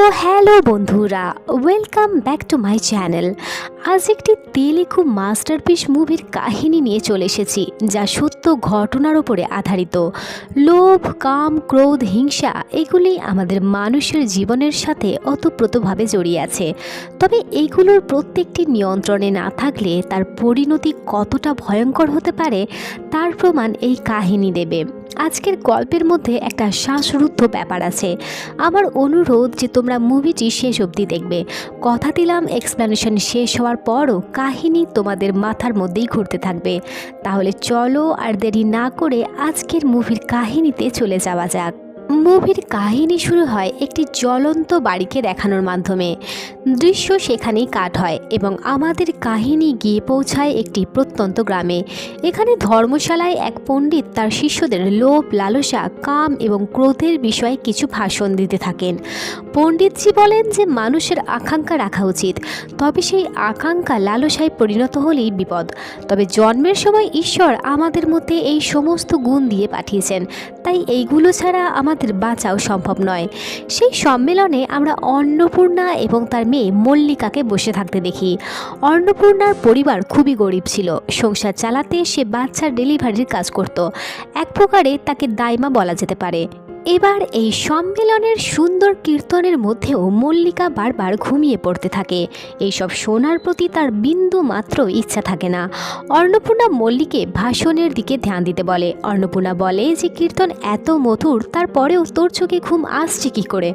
Hello বন্ধুরা, welcome back to my channel. আজ একটি তেলেগু মাস্টারপিস মুভির কাহিনী নিয়ে চলে এসেছি, যা সত্য ঘটনার উপরে আধারিত। লোভ, কাম, ক্রোধ, হিংসা এগুলি আমাদের মানুষের জীবনের সাথে ওতপ্রোতভাবে জড়িয়ে আছে। তবে এইগুলোর প্রত্যেকটি নিয়ন্ত্রণে না থাকলে তার পরিণতি কতটা ভয়ঙ্কর হতে পারে তার প্রমাণ এই কাহিনী দেবে। আজকের গল্পের মধ্যে একটা শ্বাসরুদ্ধ ব্যাপার আছে। আমার অনুরোধ যে তোমরা মুভিটি শেষ অবধি দেখবে। কথা দিলাম এক্সপ্লেনেশন শেষ হওয়ার পরও কাহিনী তোমাদের মাথার মধ্যেই ঘুরতে থাকবে। তাহলে চলো আর দেরি না করে আজকের মুভির কাহিনীতে চলে যাওয়া যাক। মুভির কাহিনী শুরু হয় একটি জ্বলন্ত বাড়িকে দেখানোর মাধ্যমে। দৃশ্য সেখানেই কাট হয় এবং আমাদের কাহিনী গিয়ে পৌঁছায় একটি প্রত্যন্ত গ্রামে। এখানে ধর্মশালায় এক পণ্ডিত তার শিষ্যদের লোভ, লালসা, কাম এবং ক্রোধের বিষয়ে কিছু ভাষণ দিতে থাকেন। পণ্ডিতজি বলেন যে মানুষের আকাঙ্ক্ষা রাখা উচিত, তবে সেই আকাঙ্ক্ষা লালসায় পরিণত হলেই বিপদ। তবে জন্মের সময় ঈশ্বর আমাদের মধ্যে এই সমস্ত গুণ দিয়ে পাঠিয়েছেন, তাই এইগুলো ছাড়া আমাদের বাঁচাও সম্ভব নয়। সেই সম্মেলনে আমরা অন্নপূর্ণা এবং তার মেয়ে মল্লিকাকে বসে থাকতে দেখি। অন্নপূর্ণার পরিবার খুবই গরিব ছিল। সংসার চালাতে সে বাচ্চার ডেলিভারির কাজ করত। এক প্রকারে তাকে দাইমা বলা যেতে পারে। এবার এই সম্মেলনের সুন্দর কীর্তনের মধ্যেও মল্লিকা বারবার ঘুমিয়ে পড়তে থাকে। এইসব শোনার প্রতি তার বিন্দু মাত্র ইচ্ছা থাকে না। অন্নপূর্ণা মল্লিকে ভাষণের দিকে ধ্যান দিতে বলে। অন্নপূর্ণা বলে যে কীর্তন এত মধুর, তারপরেও তোর চোখে ঘুম আসছে কী করে?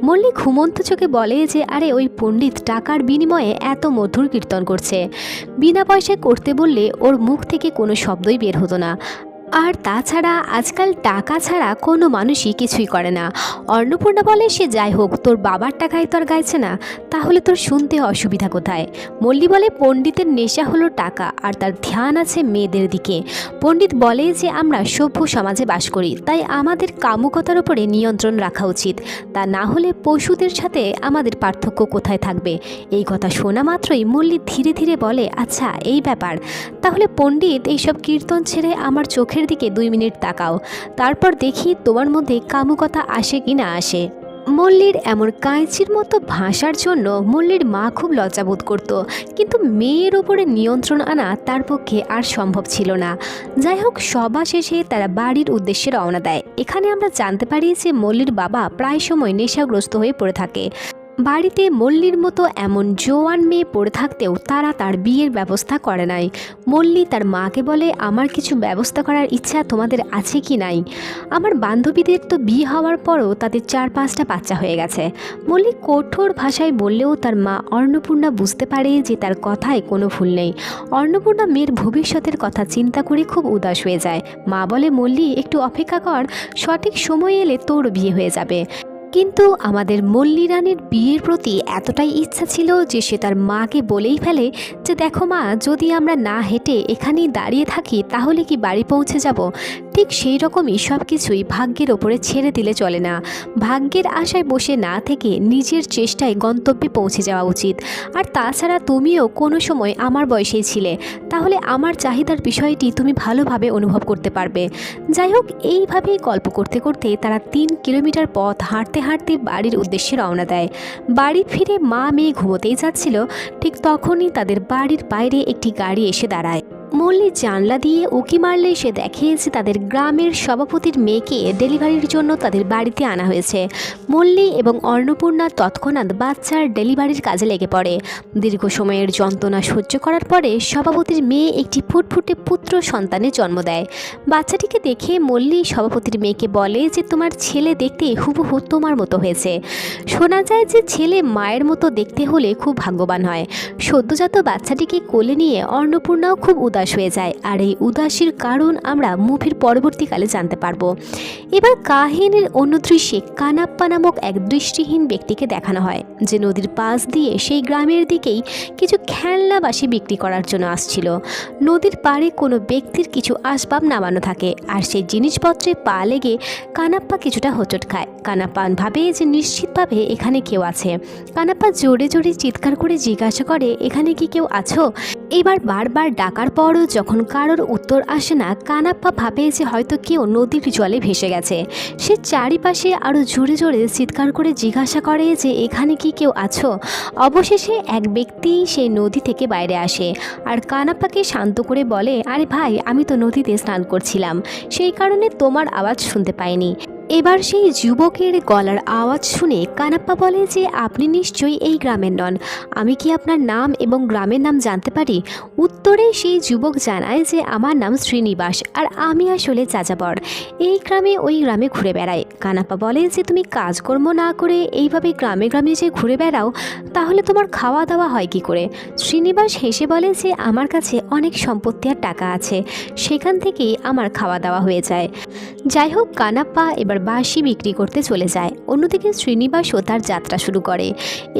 মল্লিক ঘুমন্ত চোখে বলে যে আরে ওই পণ্ডিত টাকার বিনিময়ে এত মধুর কীর্তন করছে। বিনা পয়সায় করতে বললে ওর মুখ থেকে কোনো শব্দই বের হতো না। আর তাছাড়া আজকাল টাকা ছাড়া কোনো মানুষই কিছুই করে না। অন্নপূর্ণা বলে সে যাই হোক, তোর বাবার টাকায় তো আর গাইছে না, তাহলে তোর শুনতে অসুবিধা কোথায়? মল্লি বলে পণ্ডিতের নেশা হলো টাকা আর তার ধ্যান আছে মেয়েদের দিকে। পণ্ডিত বলে যে আমরা সভ্য সমাজে বাস করি, তাই আমাদের কামুকতার উপরে নিয়ন্ত্রণ রাখা উচিত, তা না হলে পশুদের সাথে আমাদের পার্থক্য কোথায় থাকবে? এই কথা শোনা মাত্রই মল্লি ধীরে ধীরে বলে আচ্ছা এই ব্যাপার, তাহলে পণ্ডিত এইসব কীর্তন ছেড়ে আমার চোখের দিকে 2 মিনিট তাকাও, তারপর দেখি তোমার মধ্যে কামুকতা আসে কি না আসে। মল্লির এমন কাঁচির মতো ভাষার জন্য মল্লির মা খুব লজ্জাবোধ করত, কিন্তু মেয়ের ওপরে নিয়ন্ত্রণ আনা তার পক্ষে আর সম্ভব ছিল না। যাই হোক, সভা শেষে তারা বাড়ির উদ্দেশ্যে রওনা দেয়। এখানে আমরা জানতে পারি যে মল্লির বাবা প্রায় সময় নেশাগ্রস্ত হয়ে পড়ে থাকে। বাড়িতে মল্লির মতো এমন জোয়ান মেয়ে পড়ে থাকতেও তারা তার বিয়ের ব্যবস্থা করে নাই। মল্লি তার মাকে বলে আমার কিছু ব্যবস্থা করার ইচ্ছা তোমাদের আছে কি নাই? আমার বান্ধবীদের তো বিয়ে হওয়ার পরও তাদের 4-5টা বাচ্চা হয়ে গেছে। মল্লি কঠোর ভাষায় বললেও তার মা অন্নপূর্ণা বুঝতে পারে যে তার কথায় কোনো ভুল নেই। অন্নপূর্ণা মেয়ের ভবিষ্যতের কথা চিন্তা করে খুব উদাস হয়ে যায়। মা বলে মল্লি একটু অপেক্ষা কর, সঠিক সময় এলে তোর বিয়ে হয়ে যাবে। কিন্তু আমাদের মল্লি রানীর বিয়ের প্রতি এতটাই ইচ্ছা ছিল যে সে তার মাকে বলেই ফেলে যে দেখো মা, যদি আমরা না হেঁটে এখানেই দাঁড়িয়ে থাকি তাহলে কি বাড়ি পৌঁছে যাব? ঠিক সেই রকমই সব কিছুই ভাগ্যের ওপরে ছেড়ে দিলে চলে না। ভাগ্যের আশায় বসে না থেকে নিজের চেষ্টায় গন্তব্যে পৌঁছে যাওয়া উচিত। আর তাছাড়া তুমিও কোনো সময় আমার বয়সেই ছিলে, তাহলে আমার চাহিদার বিষয়টি তুমি ভালোভাবে অনুভব করতে পারবে। যাই হোক, এইভাবেই গল্প করতে করতে তারা 3 কিলোমিটার পথ হাঁটতে হাঁটতে বাড়ির উদ্দেশ্যে রওনা দেয়। বাড়ি ফিরে মা মেয়ে ঘুমোতেই যাচ্ছিল, ঠিক তখনই তাদের বাড়ির বাইরে একটি গাড়ি এসে দাঁড়ায়। মল্লি জানলা দিয়ে উকি মারলে সে দেখে যে তাদের গ্রামের সভাপতির মেয়েকে ডেলিভারির জন্য তাদের বাড়িতে আনা হয়েছে। মল্লি এবং অন্নপূর্ণা তৎক্ষণাৎ বাচ্চার ডেলিভারির কাজে লেগে পড়ে। দীর্ঘ সময়ের যন্ত্রণা সহ্য করার পরে সভাপতির মেয়ে একটি ফুটফুটে পুত্র সন্তানের জন্ম দেয়। বাচ্চাটিকে দেখে মল্লি সভাপতির মেয়েকে বলে যে তোমার ছেলে দেখতে হুবহু তোমার মতো হয়েছে। শোনা যায় যে ছেলে মায়ের মতো দেখতে হলে খুব ভাগ্যবান হয়। সদ্যজাত বাচ্চাটিকে কোলে নিয়ে অন্নপূর্ণাও খুব উদাস হয়ে যায়, আর এই উদাসীর কারণ আমরা মুভির পরবর্তীকালে জানতে পারবো। এবার কাহিনীর অন্য দৃশ্যে কানাপ্পা নামক এক দৃষ্টিহীন ব্যক্তিকে দেখানো হয়, যে নদীর পাশ দিয়ে সেই গ্রামের দিকেই কিছু খেলনাবাসী বিক্রি করার জন্য আসছিল। নদীর পাড়ে কোনো ব্যক্তির কিছু আসবাব নামানো থাকে, আর সেই জিনিসপত্রে পা লেগে কানাপ্পা কিছুটা হোঁচট খায়। কানাপ্পা ভাবে যে নিশ্চিতভাবে এখানে কেউ আছে। কানাপ্পা জোরে জোরে চিৎকার করে জিজ্ঞাসা করে এখানে কি কেউ আছো? এবার বারবার ডাকার পর তারপরও যখন কারোর উত্তর আসে না, কানাপ্পা ভাবে যে হয়তো কেউ নদীর জলে ভেসে গেছে। সে চারিপাশে আরও জোরে জোরে চিৎকার করে জিজ্ঞাসা করে যে এখানে কি কেউ আছো। অবশেষে এক ব্যক্তি সেই নদী থেকে বাইরে আসে আর কানাপ্পাকে শান্ত করে বলে, আরে ভাই, আমি তো নদীতে স্নান করছিলাম, সেই কারণে তোমার আওয়াজ শুনতে পাইনি। এবার সেই যুবকের গলার আওয়াজ শুনে কানাপ্পা বলে যে আপনি নিশ্চয়ই এই গ্রামের নন, আমি কি আপনার নাম এবং গ্রামের নাম জানতে পারি? উত্তরে সেই যুবক জানায় যে আমার নাম শ্রীনিবাস আর আমি আসলে যাযাবর, এই গ্রামে ওই গ্রামে ঘুরে বেড়াই। কানাপ্পা বলে যে তুমি কাজকর্ম না করে এইভাবে গ্রামে গ্রামে যে ঘুরে বেড়াও, তাহলে তোমার খাওয়া দাওয়া হয় কি করে? শ্রীনিবাস হেসে বলে যে আমার কাছে অনেক সম্পত্তি আর টাকা আছে, সেখান থেকেই আমার খাওয়া দাওয়া হয়ে যায়। যাই হোক, কানাপ্পা এবার বাঁশি বিক্রি করতে চলে যায়। অন্যদিকে শ্রীনিবাসও তার যাত্রা শুরু করে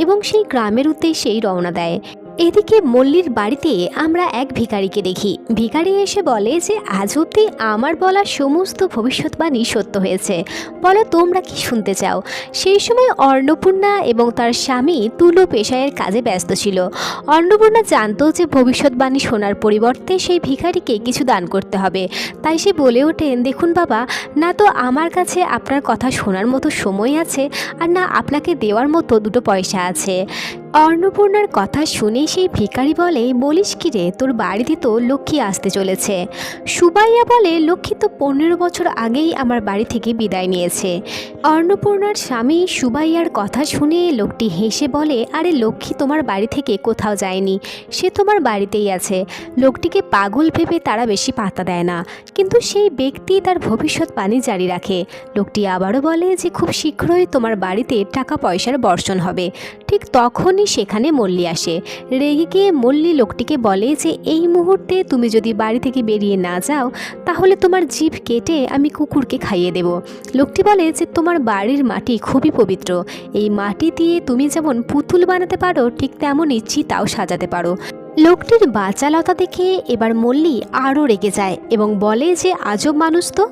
এবং সেই গ্রামের উদ্দেশ্যেই রওনা দেয়। এদিকে মল্লির বাড়িতে আমরা এক ভিখারিকে দেখি। ভিখারি এসে বলে যে আজ অবধি আমার বলা সমস্ত ভবিষ্যৎবাণী সত্য হয়েছে, বলো তোমরা কি শুনতে চাও? সেই সময় অন্নপূর্ণা এবং তার স্বামী তুলো পেশায়ের কাজে ব্যস্ত ছিল। অন্নপূর্ণা জানতো যে ভবিষ্যৎবাণী শোনার পরিবর্তে সেই ভিখারিকে কিছু দান করতে হবে, তাই সে বলে ওঠেন, দেখুন বাবা, না তো আমার কাছে আপনার কথা শোনার মতো সময় আছে আর না আপনাকে দেওয়ার মতো দুটো পয়সা আছে। অন্নপূর্ণার কথা শুনে সেই ভিখারি বলে, বলিস কি রে, তোর বাড়িতে তো লক্ষ্মী আসতে চলেছে। সুবাইয়া বলে, লক্ষ্মী তো 15 বছর আগেই আমার বাড়ি থেকে বিদায় নিয়েছে। অন্নপূর্ণার স্বামী সুবাইয়ার কথা শুনে লোকটি হেসে বলে, আরে লক্ষ্মী তোমার বাড়ি থেকে কোথাও যায়নি, সে তোমার বাড়িতেই আছে। লোকটিকে পাগল ভেবে তারা বেশি পাত্তা দেয় না, কিন্তু সেই ব্যক্তি তার ভবিষ্যৎবাণী জারি রাখে। লোকটি আবারও বলে যে খুব শীঘ্রই তোমার বাড়িতে টাকা পয়সার বর্ষণ হবে। ঠিক তখনই সেখানে মল্লি আসে। রেগে গিয়ে মল্লি লোকটিকে বলে যে এই মুহূর্তে তুমি যদি বাড়ি থেকে বেরিয়ে না যাও, তাহলে তোমার জিভ কেটে আমি কুকুরকে খাইয়ে দেব। লোকটি বলে যে তোমার বাড়ির মাটি খুবই পবিত্র, এই মাটি দিয়ে তুমি যেমন পুতুল বানাতে পারো, ঠিক তেমনই চিতাও সাজাতে পারো। লোকটির বাচালতা দেখে এবার মল্লি আরও রেগে যায় এবং বলে যে আজব মানুষ তো,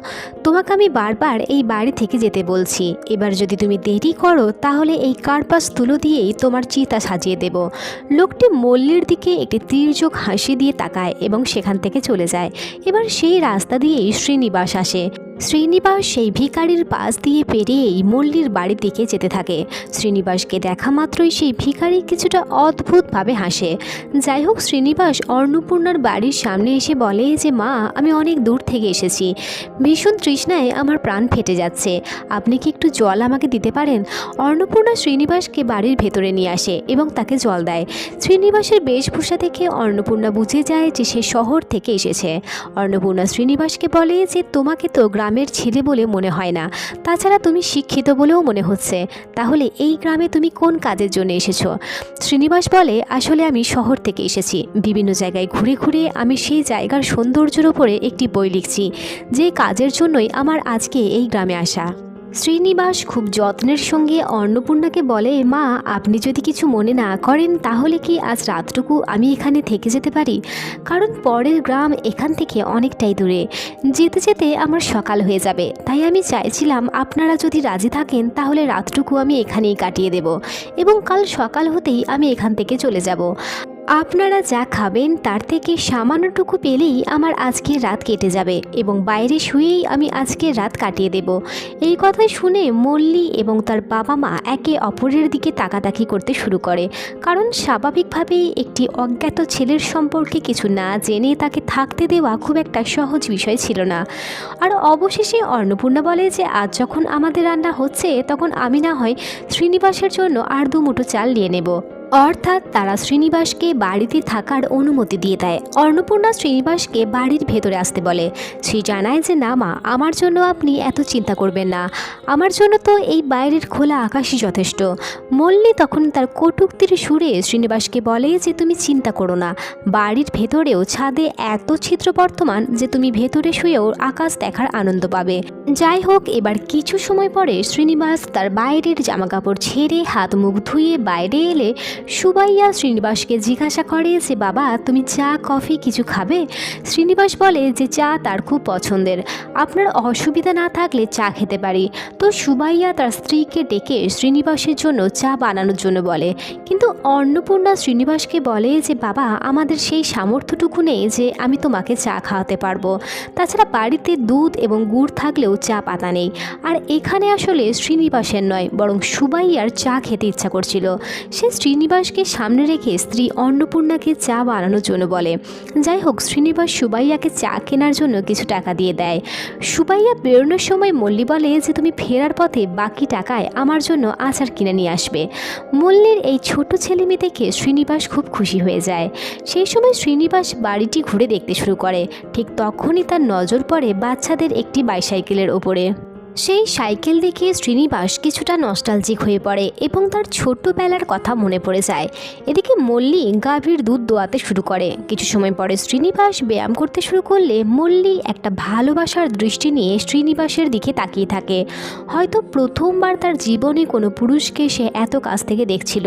তোমাকে আমি বারবার এই বাড়ি থেকে যেতে বলছি, এবার যদি তুমি দেরি করো তাহলে এই কার্পাস তুলো দিয়েই তোমার চিতা সাজিয়ে দেব। লোকটি মল্লির দিকে একটি তীর্যক হাসি দিয়ে তাকায় এবং সেখান থেকে চলে যায়। এবার সেই রাস্তা দিয়েই শ্রীনিবাস আসে। শ্রীনিবাস সেই ভিখারির পাশ দিয়ে পেরিয়েই মল্লির বাড়ির দিকে যেতে থাকে। শ্রীনিবাসকে দেখা মাত্রই সেই ভিখারি কিছুটা অদ্ভুতভাবে হাসে। যাই হোক, শ্রীনিবাস অন্নপূর্ণার বাড়ির সামনে এসে বলে যে মা, আমি অনেক দূর থেকে এসেছি, ভীষণ তৃষ্ণায় আমার প্রাণ ফেটে যাচ্ছে, আপনি কি একটু জল আমাকে দিতে পারেন? অন্নপূর্ণা শ্রীনিবাসকে বাড়ির ভেতরে নিয়ে আসে এবং তাকে জল দেয়। শ্রীনিবাসের বেশভূষা দেখে অন্নপূর্ণা বুঝে যায় যে সে শহর থেকে এসেছে। অন্নপূর্ণা শ্রীনিবাসকে বলে যে তোমাকে তো গ্রামের ছেলে বলে মনে হয় না, তাছাড়া তুমি শিক্ষিত বলেও মনে হচ্ছে, তাহলে এই গ্রামে তুমি কোন কাজের জন্য এসেছো? শ্রীনিবাস বলে, আসলে আমি শহর থেকে এসেছি, বিভিন্ন জায়গায় ঘুরে ঘুরে আমি সেই জায়গার সৌন্দর্যের উপরে একটি বই লিখছি, যে কাজের জন্যই আমার আজকে এই গ্রামে আসা। শ্রীনিবাস খুব যত্নের সঙ্গে অন্নপূর্ণাকে বলে, মা, আপনি যদি কিছু মনে না করেন তাহলে কি আজ রাতটুকু আমি এখানে থেকে যেতে পারি? কারণ পরের গ্রাম এখান থেকে অনেকটাই দূরে, যেতে যেতে আমার সকাল হয়ে যাবে, তাই আমি চাইছিলাম আপনারা যদি রাজি থাকেন তাহলে রাতটুকু আমি এখানেই কাটিয়ে দেব এবং কাল সকাল হতেই আমি এখান থেকে চলে যাব। আপনারা যা খাবেন তার থেকে সামান্যটুকু পেলেই আমার আজকের রাত কেটে যাবে এবং বাইরে শুয়েই আমি আজকের রাত কাটিয়ে দেব। এই কথা শুনে মল্লি এবং তার বাবা মা একে অপরের দিকে তাকাতাকি করতে শুরু করে, কারণ স্বাভাবিকভাবেই একটি অজ্ঞাত ছেলের সম্পর্কে কিছু না জেনে তাকে থাকতে দেওয়া খুব একটা সহজ বিষয় ছিল না। আর অবশেষে অন্নপূর্ণা বলে যে আজ যখন আমাদের রান্না হচ্ছে, তখন আমি না হয় শ্রীনিবাসের জন্য আর 2 মুঠো চাল নিয়ে নেব। অর্থাৎ তারা শ্রীনিবাসকে বাড়িতে থাকার অনুমতি দিয়ে দেয়। অন্নপূর্ণা শ্রীনিবাসকে বাড়ির ভেতরে আসতে বলে। সে জানায় যে না মা, আমার জন্য আপনি এত চিন্তা করবেন না, আমার জন্য তো এই বাইরের খোলা আকাশই যথেষ্ট। মল্লি তখন তার কটূক্তির সুরে শ্রীনিবাসকে বলে যে তুমি চিন্তা করো না, বাড়ির ভেতরেও ছাদে এত ছিদ্র বর্তমান যে তুমি ভেতরে শুয়েও আকাশ দেখার আনন্দ পাবে। যাই হোক, এবার কিছু সময় পরে শ্রীনিবাস তার বাইরের জামাকাপড় ছেড়ে হাত মুখ ধুয়ে বাইরে এলে সুবাইয়া শ্রীনিবাসকে জিজ্ঞাসা করে যে বাবা, তুমি চা কফি কিছু খাবে? শ্রীনিবাস বলে যে চা তার খুব পছন্দের, আপনার অসুবিধা না থাকলে চা খেতে পারি। তো সুবাইয়া তার স্ত্রীকে ডেকে শ্রীনিবাসের জন্য চা বানানোর জন্য বলে, কিন্তু কিন্তু অন্নপূর্ণা শ্রীনিবাসকে বলে যে বাবা, আমাদের সেই সামর্থ্যটুকু নেই যে আমি তোমাকে চা খাওয়াতে পারবো। তাছাড়া বাড়িতে দুধ এবং গুড় থাকলেও চা পাতা নেই। আর এখানে আসলে শ্রীনিবাসের নয়, বরং সুবাইয়ার চা খেতে ইচ্ছা করছিল। সে শ্রীনিবাসকে সামনে রেখে স্ত্রী অন্নপূর্ণাকে চা বানানোর জন্য বলে। যাই হোক, শ্রীনিবাস সুবাইয়াকে চা কেনার জন্য কিছু টাকা দিয়ে দেয়। সুবাইয়া বেরোনোর সময় মল্লি বলে যে তুমি ফেরার পথে বাকি টাকায় আমার জন্য আচার কিনে নিয়ে আসবে। মল্লির এই ছোট ছেলেমেয়ে দেখে শ্রীনিবাস খুব খুশি হয়ে যায়। সেই সময় শ্রীনিবাস বাড়িটি ঘুরে দেখতে শুরু করে। ঠিক তখনই তার নজর পড়ে বাচ্চাদের একটি বাইসাইকেলের ওপরে। সেই সাইকেল দেখে শ্রীনিবাস কিছুটা নস্টালজিক হয়ে পড়ে এবং তার ছোট্টবেলার কথা মনে পড়ে যায়। এদিকে মল্লি গাভীর দুধ দোয়াতে শুরু করে। কিছু সময় পরে শ্রীনিবাস ব্যায়াম করতে শুরু করলে মল্লি একটা ভালোবাসার দৃষ্টি নিয়ে শ্রীনিবাসের দিকে তাকিয়ে থাকে। হয়তো প্রথমবার তার জীবনে কোনো পুরুষকে সে এত কাছ থেকে দেখছিল,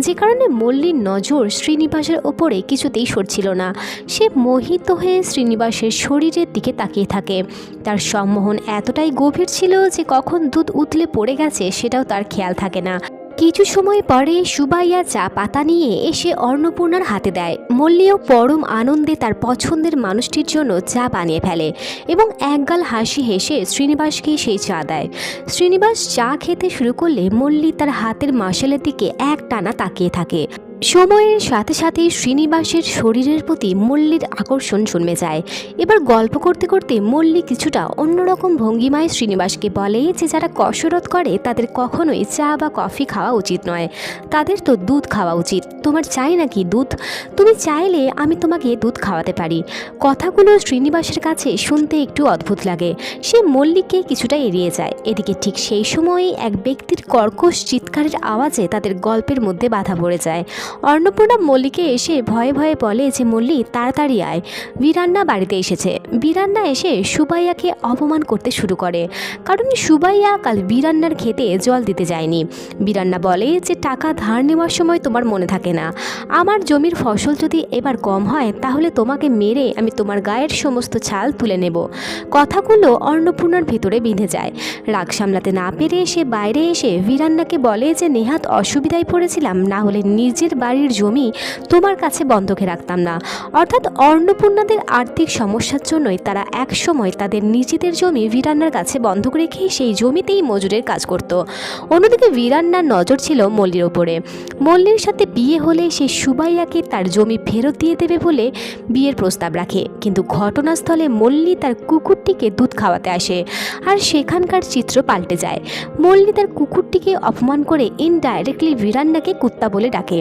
যে কারণে মল্লির নজর শ্রীনিবাসের ওপরে কিছুতেই সরছিল না। সে মোহিত হয়ে শ্রীনিবাসের শরীরের দিকে তাকিয়ে থাকে। তার সম্মোহন এতটাই গভীর ছিল যে কখন দুধ উতলে পড়ে গেছে সেটাও তার খেয়াল থাকে না। কিছু সময় পরে সুবাইয়া চা পাতা নিয়ে এসে অন্নপূর্ণার হাতে দেয়। মল্লিও পরম আনন্দে তার পছন্দের মানুষটির জন্য চা বানিয়ে ফেলে এবং একগাল হাসি হেসে শ্রীনিবাসকে সেই চা দেয়। শ্রীনিবাস চা খেতে শুরু করলে মল্লি তার হাতের মাসেলের দিকে একটানা তাকিয়ে থাকে। সময়ের সাথে সাথে শ্রীনিবাসের শরীরের প্রতি মল্লির আকর্ষণ জন্মে যায়। এবার গল্প করতে করতে মল্লি কিছুটা অন্যরকম ভঙ্গিমায় শ্রীনিবাসকে বলে যে যারা কসরত করে তাদের কখনোই চা বা কফি খাওয়া উচিত নয়, তাদের তো দুধ খাওয়া উচিত। তোমার চাই নাকি দুধ? তুমি চাইলে আমি তোমাকে দুধ খাওয়াতে পারি। কথাগুলো শ্রীনিবাসের কাছে শুনতে একটু অদ্ভুত লাগে। সে মল্লিকে কিছুটা এড়িয়ে যায়। এদিকে ঠিক সেই সময়েই এক ব্যক্তির কর্কশ চিৎকারের আওয়াজে তাদের গল্পের মধ্যে বাধা পড়ে যায়। অন্নপূর্ণা মল্লিকে এসে ভয়ে ভয়ে বলে যে মল্লি, তাড়াতাড়ি আয়, বীরান্না বাড়িতে এসেছে। বীরান্না এসে সুবাইয়াকে অপমান করতে শুরু করে, কারণ সুবাইয়া কাল বীরান্নার খেতে জল দিতে যায়নি। বীরান্না বলে যে টাকা ধার নেওয়ার সময় তোমার মনে থাকে না, আমার জমির ফসল যদি এবার কম হয় তাহলে তোমাকে মেরে আমি তোমার গায়ের সমস্ত ছাল তুলে নেব। কথাগুলো অন্নপূর্ণার ভিতরে বিঁধে যায়। রাগ সামলাতে না পেরে সে বাইরে এসে বীরান্নাকে বলে যে নেহাত অসুবিধায় পড়েছিলাম, না হলে নিজের বাড়ির জমি তোমার কাছে বন্ধকে রাখতাম না। অর্থাৎ অন্নপূর্ণাদের আর্থিক সমস্যার জন্যই তারা এক সময় তাদের নিজেদের জমি বীরান্নার কাছে বন্ধক রেখে সেই জমিতেই মজুরের কাজ করত। অন্যদিকে বীরান্নার নজর ছিল মল্লির ওপরে। মল্লির সাথে বিয়ে হলে সে সুবাইয়াকে তার জমি ফেরত দিয়ে দেবে বলে বিয়ের প্রস্তাব রাখে, কিন্তু ঘটনাস্থলে মল্লি তার কুকুরটিকে দুধ খাওয়াতে আসে আর সেখানকার চিত্র পাল্টে যায়। মল্লি তার কুকুরটিকে অপমান করে ইনডাইরেক্টলি বীরান্নাকে কুত্তা বলে ডাকে।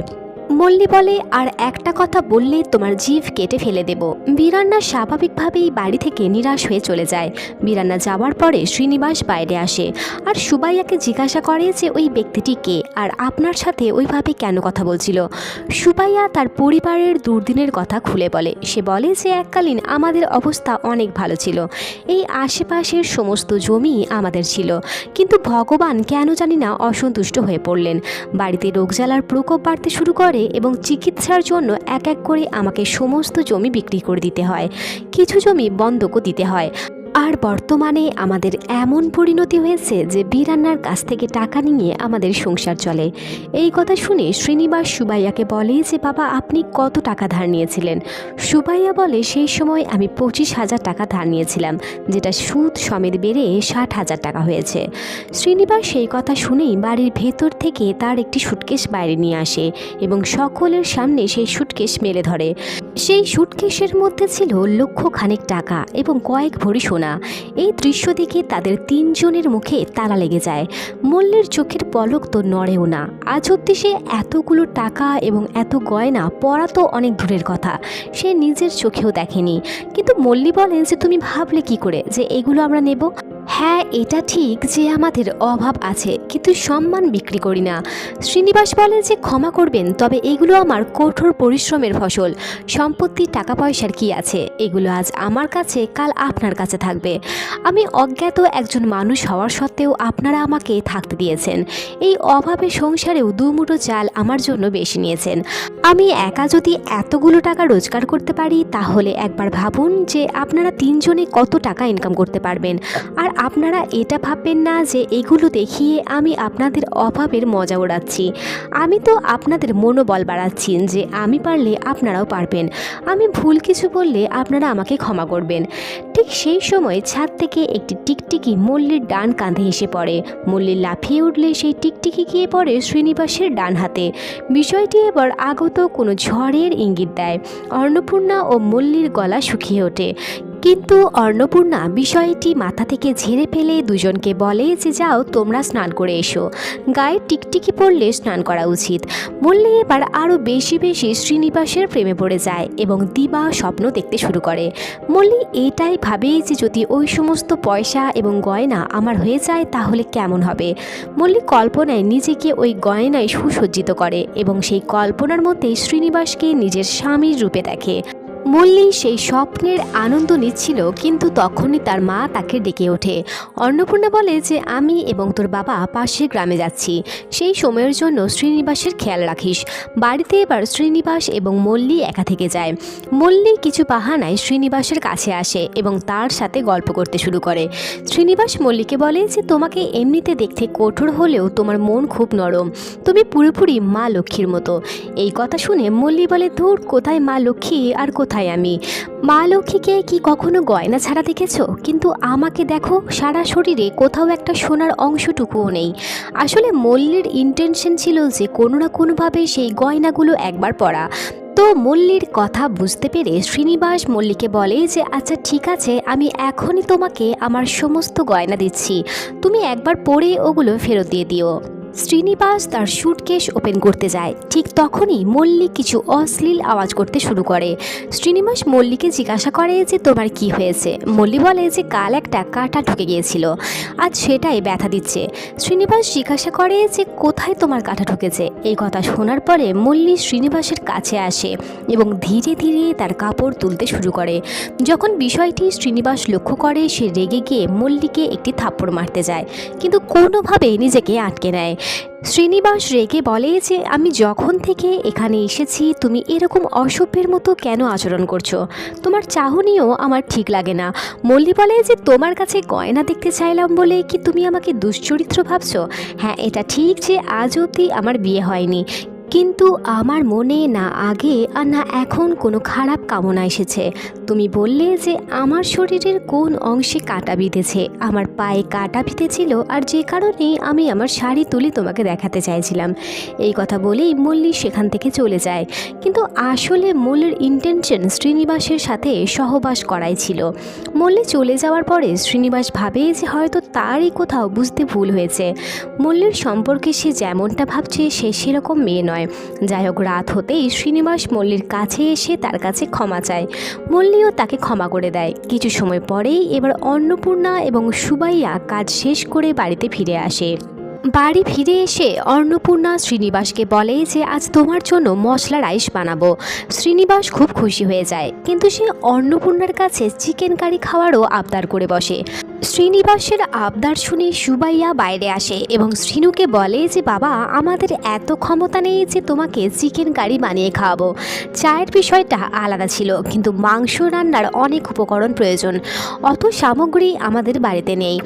মল্লি বলে, আর একটা কথা বললে তোমার জিভ কেটে ফেলে দেব। বীরান্না স্বাভাবিকভাবেই বাড়ি থেকে নিরাশ হয়ে চলে যায়। বীরান্না যাওয়ার পরে শ্রীনিবাস বাইরে আসে আর সুবাইয়াকে জিজ্ঞাসা করে যে ওই ব্যক্তিটি কে আর আপনার সাথে ওইভাবে কেন কথা বলছিল। সুবাইয়া তার পরিবারের দুর্দিনের কথা খুলে বলে। সে বলে যে এককালীন আমাদের অবস্থা অনেক ভালো ছিল, এই আশেপাশের সমস্ত জমি আমাদের ছিল, কিন্তু ভগবান কেন জানি না অসন্তুষ্ট হয়ে পড়লেন। বাড়িতে রোগজ্বালার প্রকোপ বাড়তে শুরু করে এবং চিকিৎসার জন্য এক এক করে আমাকে সমস্ত জমি বিক্রি করে দিতে হয়, কিছু জমি বন্ধকও দিতে হয়। আর বর্তমানে আমাদের এমন পরিণতি হয়েছে যে বীরান্নার কাছ থেকে টাকা নিয়ে আমাদের সংসার চলে। এই কথা শুনে শ্রীনিবাস সুবাইয়াকে বলে যে বাবা, আপনি কত টাকা ধার নিয়েছিলেন? সুবাইয়া বলে, সেই সময় আমি 25,000 টাকা ধার নিয়েছিলাম, যেটা সুদ সমেত বেড়ে 60,000 টাকা হয়েছে। শ্রীনিবাস সেই কথা শুনেই বাড়ির ভেতর থেকে তার একটি সুটকেস বাইরে নিয়ে আসে এবং সকলের সামনে সেই সুটকেস মেলে ধরে। সেই সুটকেসের মধ্যে ছিল লক্ষখানেক টাকা এবং কয়েক ভরি সোনা। এই দৃশ্য দেখে তাদের তিনজনের মুখে তালা লেগে যায়। মল্লির চোখের পলক তো নড়েও না। আজ অবধি সে এতগুলো টাকা এবং এত গয়না পরা তো অনেক দূরের কথা, সে নিজের চোখেও দেখেনি। কিন্তু মল্লি বলেন যে তুমি ভাবলে কি করে যে এগুলো আমরা নেব? হ্যাঁ, এটা ঠিক যে আমাদের অভাব আছে, কিন্তু সম্মান বিক্রি করি না। শ্রীনিবাস বলে যে ক্ষমা করবেন, তবে এগুলো আমার কঠোর পরিশ্রমের ফসল। সম্পত্তি টাকা পয়সার কি আছে, এগুলো আজ আমার কাছে কাল আপনার কাছে থাকবে। আমি অজ্ঞাত একজন মানুষ হওয়ার সত্ত্বেও আপনারা আমাকে থাকতে দিয়েছেন। এই অভাবে সংসারেও দুমুঠো চাল আমার জন্য বেশি নিয়েছেন। আমি একা যদি এতগুলো টাকা রোজগার করতে পারি তাহলে একবার ভাবুন যে আপনারা তিনজনে কত টাকা ইনকাম করতে পারবেন। আর আপনারা এটা ভাববেন না যে এগুলো দেখিয়ে আমি আপনাদের অভাবের মজা ওড়াচ্ছি। আমি তো আপনাদের মনোবল বাড়াচ্ছি যে আমি পারলে আপনারাও পারবেন। আমি ভুল কিছু বললে আপনারা আমাকে ক্ষমা করবেন। ঠিক সেই সময় ছাদ থেকে একটি টিকটিকি মল্লির ডান কাঁধে এসে পড়ে। মল্লি লাফিয়ে উঠলে সেই টিকটিকি গিয়ে পড়ে শ্রীনিবাসের ডান হাতে। বিষয়টি এবার আগত কোনো ঝড়ের ইঙ্গিত দেয়। অন্নপূর্ণা ও মল্লির গলা শুকিয়ে ওঠে, কিন্তু অন্নপূর্ণা বিষয়টি মাথা থেকে ঝেড়ে ফেলে দুজনকে বলে যে যাও তোমরা স্নান করে এসো, গায়ে টিকটিকি পড়লে স্নান করা উচিত। মল্লি এবার আরও বেশি বেশি শ্রীনিবাসের প্রেমে পড়ে যায় এবং দিবা স্বপ্ন দেখতে শুরু করে। মল্লি এটাই ভাবে যে যদি ওই সমস্ত পয়সা এবং গয়না আমার হয়ে যায় তাহলে কেমন হবে। মল্লি কল্পনায় নিজেকে ওই গয়নায় সুসজ্জিত করে এবং সেই কল্পনার মধ্যে শ্রীনিবাসকে নিজের স্বামীর রূপে দেখে। মল্লি সেই স্বপ্নের আনন্দ নিচ্ছিল, কিন্তু তখনই তার মা তাকে ডেকে ওঠে। অন্নপূর্ণা বলে যে আমি এবং তোর বাবা পাশের গ্রামে যাচ্ছি, সেই সময়ের জন্য শ্রীনিবাসের খেয়াল রাখিস। বাড়িতে এবার শ্রীনিবাস এবং মল্লি একা থেকে যায়। মল্লি কিছু বাহানায় শ্রীনিবাসের কাছে আসে এবং তার সাথে গল্প করতে শুরু করে। শ্রীনিবাস মল্লিকে বলে যে তোমাকে এমনিতে দেখতে কঠোর হলেও তোমার মন খুব নরম, তুমি পুরোপুরি মা লক্ষ্মীর মতো। এই কথা শুনে মল্লি বলে ধুর, কোথায় মা লক্ষ্মী আর কোথায় আমি। মা লক্ষ্মীকে কি কখনো গয়না ছাড়া দেখেছো? কিন্তু আমাকে দেখো, সারা শরীরে কোথাও একটা সোনার অংশটুকুও নেই। আসলে মল্লির ইন্টেনশন ছিল যে কোনো না কোনোভাবে সেই গয়নাগুলো একবার পরা। তো মল্লির কথা বুঝতে পেরে শ্রীনিবাস মল্লিকে বলে যে আচ্ছা ঠিক আছে, আমি এখনই তোমাকে আমার সমস্ত গয়না দিচ্ছি, তুমি একবার পরে ওগুলো ফেরত দিয়ে দিও। শ্রীনিবাস তার স্যুটকেস ওপেন করতে যায়, ঠিক তখনই মল্লি কিছু অশ্লীল আওয়াজ করতে শুরু করে। শ্রীনিবাস মল্লিকে জিজ্ঞাসা করে যে তোমার কি হয়েছে। মল্লি বলে যে কাল একটা কাঁটা ঢুকে গিয়েছিল, আজ সেটাই ব্যথা দিচ্ছে। শ্রীনিবাস জিজ্ঞাসা করে যে কোথায় তোমার কাঁটা ঢুকেছে। এই কথা শোনার পরে মল্লি শ্রীনিবাসের কাছে আসে এবং ধীরে ধীরে তার কাপড় তুলতে শুরু করে। যখন বিষয়টি শ্রীনিবাস লক্ষ্য করে, সে রেগে গিয়ে মল্লিকে একটি থাপ্পড় মারতে যায়, কিন্তু কোনোভাবেই নিজেকে আটকে নেয়। শ্রীনিবাস রেগে বলে যে আমি যখন থেকে এখানে এসেছি তুমি এরকম অসভ্যের মতো কেন আচরণ করছো, তোমার চাহনিও আমার ঠিক লাগে না। মল্লি বলে যে তোমার কাছে গয়না দেখতে চাইলাম বলে কি তুমি আমাকে দুশ্চরিত্র ভাবছো? হ্যাঁ, এটা ঠিক যে আজ অবধি আমার বিয়ে হয়নি, কিন্তু আমার মনে না আগে আর না এখন কোনো খারাপ কামনা এসেছে। তুমি বললে যে আমার শরীরের কোন অংশে কাঁটা বিঁধেছে, আমার পায়ে কাঁটা বিঁধেছিল, আর যে কারণে আমি আমার শাড়ি তুলে তোমাকে দেখাতে চাইছিলাম। এই কথা বলেই মল্লি সেখান থেকে চলে যায়, কিন্তু আসলে মল্লির ইন্টেনশন শ্রীনিবাসের সাথে সহবাস করাই ছিল। মল্লি চলে যাওয়ার পরে শ্রীনিবাস ভাবে যে হয়তো তারই কোথাও বুঝতে ভুল হয়েছে। মল্লির সম্পর্কে সে যেমনটা ভাবছে সে সেরকম মেয়ে নয়। যাই হোক, রাত হতেই শ্রীনিবাস মল্লির কাছে এসে তার কাছে ক্ষমা চায়। মল্লিও তাকে ক্ষমা করে দেয়। কিছু সময় পরেই এবার অন্নপূর্ণা এবং সুবাইয়া কাজ শেষ করে বাড়িতে ফিরে আসে। বাড়ি ফিরে এসে অন্নপূর্ণা শ্রীনিবাসকে বলে যে আজ তোমার জন্য মশলা রাইস বানাবো। শ্রীনিবাস খুব খুশি হয়ে যায়, কিন্তু সে অন্নপূর্ণার কাছে চিকেন কারি খাওয়ারও আবদার করে বসে। শ্রীনিবাসের আবদার শুনে সুবাইয়া বাইরে আসে এবং শ্রীনুকে বলে যে বাবা, আমাদের এত ক্ষমতা নেই যে তোমাকে চিকেন কারি বানিয়ে খাওয়াবো। চায়ের বিষয়টা আলাদা ছিল, কিন্তু মাংস রান্নার অনেক উপকরণ প্রয়োজন, অত সামগ্রী আমাদের বাড়িতে নেই।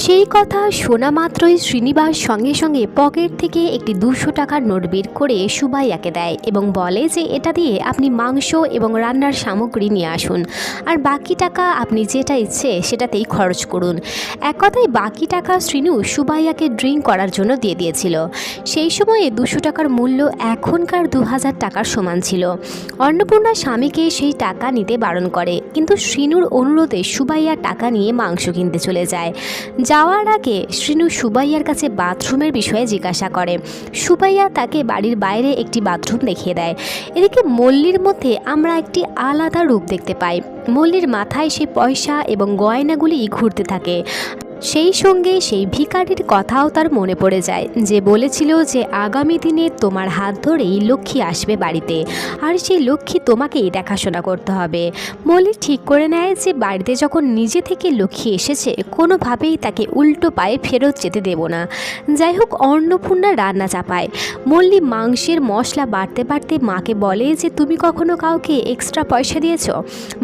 সেই কথা শোনা মাত্রই শ্রীনিবাস সঙ্গে সঙ্গে পকেট থেকে একটি 200 টাকার নোট বের করে সুবাইয়াকে দেয় এবং বলে যে এটা দিয়ে আপনি মাংস এবং রান্নার সামগ্রী নিয়ে আসুন, আর বাকি টাকা আপনি যেটা ইচ্ছে সেটাতেই খরচ করুন। এক কথায় বাকি টাকা শ্রীনু সুবাইয়াকে ড্রিঙ্ক করার জন্য দিয়ে দিয়েছিল। সেই সময়ে 200 টাকার মূল্য এখনকার 2000 টাকার সমান ছিল। অন্নপূর্ণা স্বামীকে সেই টাকা নিতে বারণ করে, কিন্তু শ্রীনুর অনুরোধে সুবাইয়া টাকা নিয়ে মাংস কিনতে চলে যায়। যাওয়ার আগে শ্রীনু সুবাইয়ার কাছে বাথরুমের বিষয়ে জিজ্ঞাসা করে। সুবাইয়া তাকে বাড়ির বাইরে একটি বাথরুম দেখিয়ে দেয়। এদিকে মল্লির মধ্যে আমরা একটি আলাদা রূপ দেখতে পাই। মল্লির মাথায় সে পয়সা এবং গয়নাগুলি ঘুরতে থাকে। সেই সঙ্গে সেই ভিখারির কথাও তার মনে পড়ে যায়, যে বলেছিল যে আগামী দিনে তোমার হাত ধরেই লক্ষ্মী আসবে বাড়িতে, আর সেই লক্ষ্মী তোমাকেই দেখাশোনা করতে হবে। মল্লি ঠিক করে নেয় যে বাড়িতে যখন নিজে থেকে লক্ষ্মী এসেছে, কোনোভাবেই তাকে উল্টো পায়ে ফেরত যেতে দেব না। যাই হোক, অন্নপূর্ণা রান্না চাপায়। মল্লি মাংসের মশলা বাড়তে বাড়তে মাকে বলে যে তুমি কখনো কাউকে এক্সট্রা পয়সা দিয়েছ?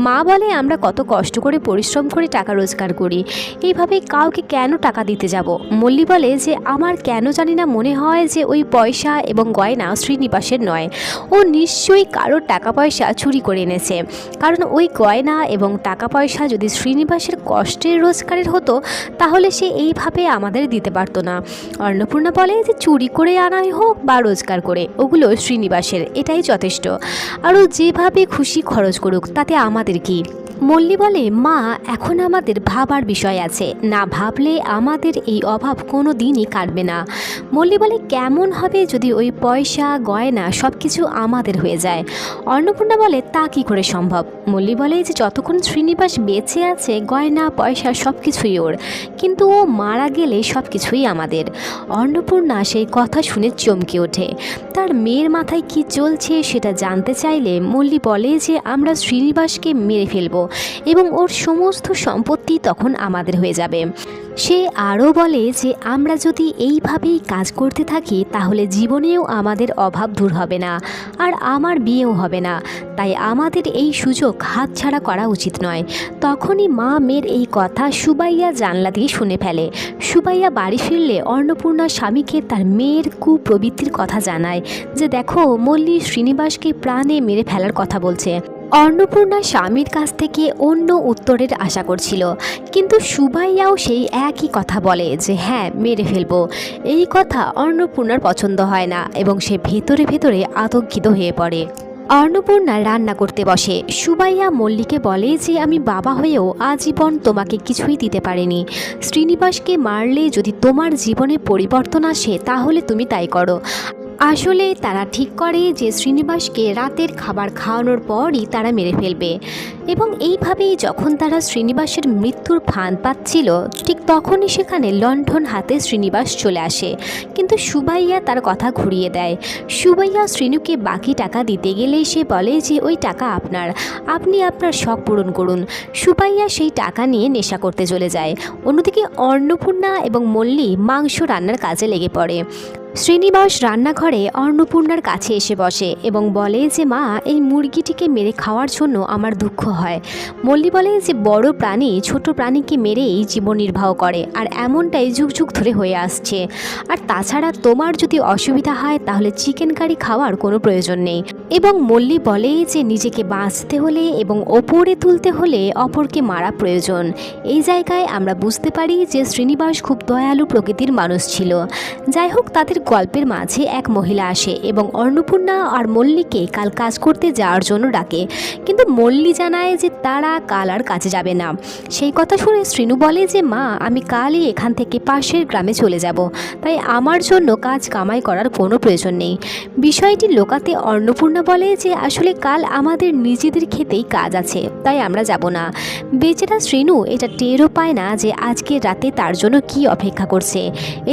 মা বলে আমরা কত কষ্ট করে পরিশ্রম করে টাকা রোজগার করি, এইভাবে কাউকে কেন টাকা দিতে যাব? মল্লি বলে যে আমার কেন জানি না মনে হয় যে ওই পয়সা এবং গয়না শ্রীনিবাসের নয়। ও নিশ্চয়ই কারোর টাকা পয়সা চুরি করে এনেছে, কারণ ওই গয়না এবং টাকা পয়সা যদি শ্রীনিবাসের কষ্টের রোজগারের হতো তাহলে সে এইভাবে আমাদের দিতে পারতো না। অন্নপূর্ণা বলে যে চুরি করে আনাই হোক বা রোজগার করে, ওগুলো শ্রীনিবাসের, এটাই যথেষ্ট। আরও যেভাবে খুশি খরচ করুক, তাতে আমাদের কি? মল্লি বলে মা, এখন আমাদের ভাবার বিষয় আছে, না ভাবলে আমাদের এই অভাব কোনো দিনই কাটবে না। মল্লি বলে কেমন হবে যদি ওই পয়সা গয়না সব কিছু আমাদের হয়ে যায়? অন্নপূর্ণা বলে তা কী করে সম্ভব? মল্লি বলে যে যতক্ষণ শ্রীনিবাস বেঁচে আছে গয়না পয়সা সব কিছুই ওর, কিন্তু ও মারা গেলে সব কিছুই আমাদের। অন্নপূর্ণা সেই কথা শুনে চমকে ওঠে। তার মেয়ের মাথায় কি চলছে সেটা জানতে চাইলে মল্লি বলে যে আমরা শ্রীনিবাসকে মেরে ফেলবো এবং ওর সমস্ত সম্পত্তি তখন আমাদের হয়ে যাবে। সে আরও বলে যে আমরা যদি এইভাবেই কাজ করতে থাকি তাহলে জীবনেও আমাদের অভাব দূর হবে না, আর আমার বিয়েও হবে না। তাই আমাদের এই সুযোগ হাতছাড়া করা উচিত নয়। তখনই মা মেয়ের এই কথা সুবাইয়া জানলা দিয়ে শুনে ফেলে। সুবাইয়া বাড়ি ফিরলে অন্নপূর্ণা স্বামীকে তার মেয়ের কুপ্রবৃত্তির কথা জানায়, যে দেখো মল্লি শ্রীনিবাসকে প্রাণে মেরে ফেলার কথা বলছে। অন্নপূর্ণা স্বামীর কাছ থেকে অন্য উত্তরের আশা করছিল, কিন্তু সুবাইয়াও সেই একই কথা বলে যে হ্যাঁ মেরে ফেলবো। এই কথা অন্নপূর্ণার পছন্দ হয় না এবং সে ভেতরে ভেতরে আতঙ্কিত হয়ে পড়ে। অন্নপূর্ণা রান্না করতে বসে। সুবাইয়া মল্লিকে বলে যে আমি বাবা হয়েও আজীবন তোমাকে কিছুই দিতে পারিনি। শ্রীনিবাসকে মারলে যদি তোমার জীবনে পরিবর্তন আসে তাহলে তুমি তাই করো। আসলে তারা ঠিক করে যে শ্রীনিবাসকে রাতের খাবার খাওয়ানোর পরই তারা মেরে ফেলবে, এবং এইভাবেই যখন তারা শ্রীনিবাসের মৃত্যুর ফাঁদ পাচ্ছিল ঠিক তখনই সেখানে লণ্ঠন হাতে শ্রীনিবাস চলে আসে। কিন্তু সুবাইয়া তার কথা ঘুরিয়ে দেয়। সুবাইয়া শ্রীনুকে বাকি টাকা দিতে গেলে সে বলে যে ওই টাকা আপনার, আপনি আপনার শখ পূরণ করুন। সুবাইয়া সেই টাকা নিয়ে নেশা করতে চলে যায়। অন্যদিকে অন্নপূর্ণা এবং মল্লি মাংস রান্নার কাজে লেগে পড়ে। শ্রীনিবাস রান্নাঘরে অন্নপূর্ণার কাছে এসে বসে এবং বলে যে মা, এই মুরগিটিকে মেরে খাওয়ার জন্য আমার দুঃখ হয়। মল্লি বলে যে বড় প্রাণী ছোট প্রাণীকে মেরেই জীবন নির্বাহ করে, আর এমনটাই যুগ যুগ ধরে হয়ে আসছে। আর তাছাড়া তোমার যদি অসুবিধা হয় তাহলে চিকেন কারি খাওয়ার কোনো প্রয়োজন নেই। এবং মল্লি বলে যে নিজেকে বাঁচতে হলে এবং ওপরে তুলতে হলে অপরকে মারা প্রয়োজন। এই জায়গায় আমরা বুঝতে পারি যে শ্রীনিবাস খুব দয়ালু প্রকৃতির মানুষ ছিল। যাই হোক, তাদের গল্পের মাঝে এক মহিলা আসে এবং অন্নপূর্ণা আর মল্লিকে কাল কাজ করতে যাওয়ার জন্য ডাকে, কিন্তু মল্লি জানায় যে তারা কাল আর কাজে যাবে না। সেই কথা শুনে শ্রীনু বলে যে মা, আমি কালই এখান থেকে পাশের গ্রামে চলে যাব, তাই আমার জন্য কাজ কামাই করার কোনো প্রয়োজন নেই। বিষয়টি লোকাতে অন্নপূর্ণা বলে যে আসলে কাল আমাদের নিজেদের খেতেই কাজ আছে, তাই আমরা যাব না। বেচারা শ্রীনু এটা টেরও পায় না যে আজকের রাতে তার জন্য কি অপেক্ষা করছে।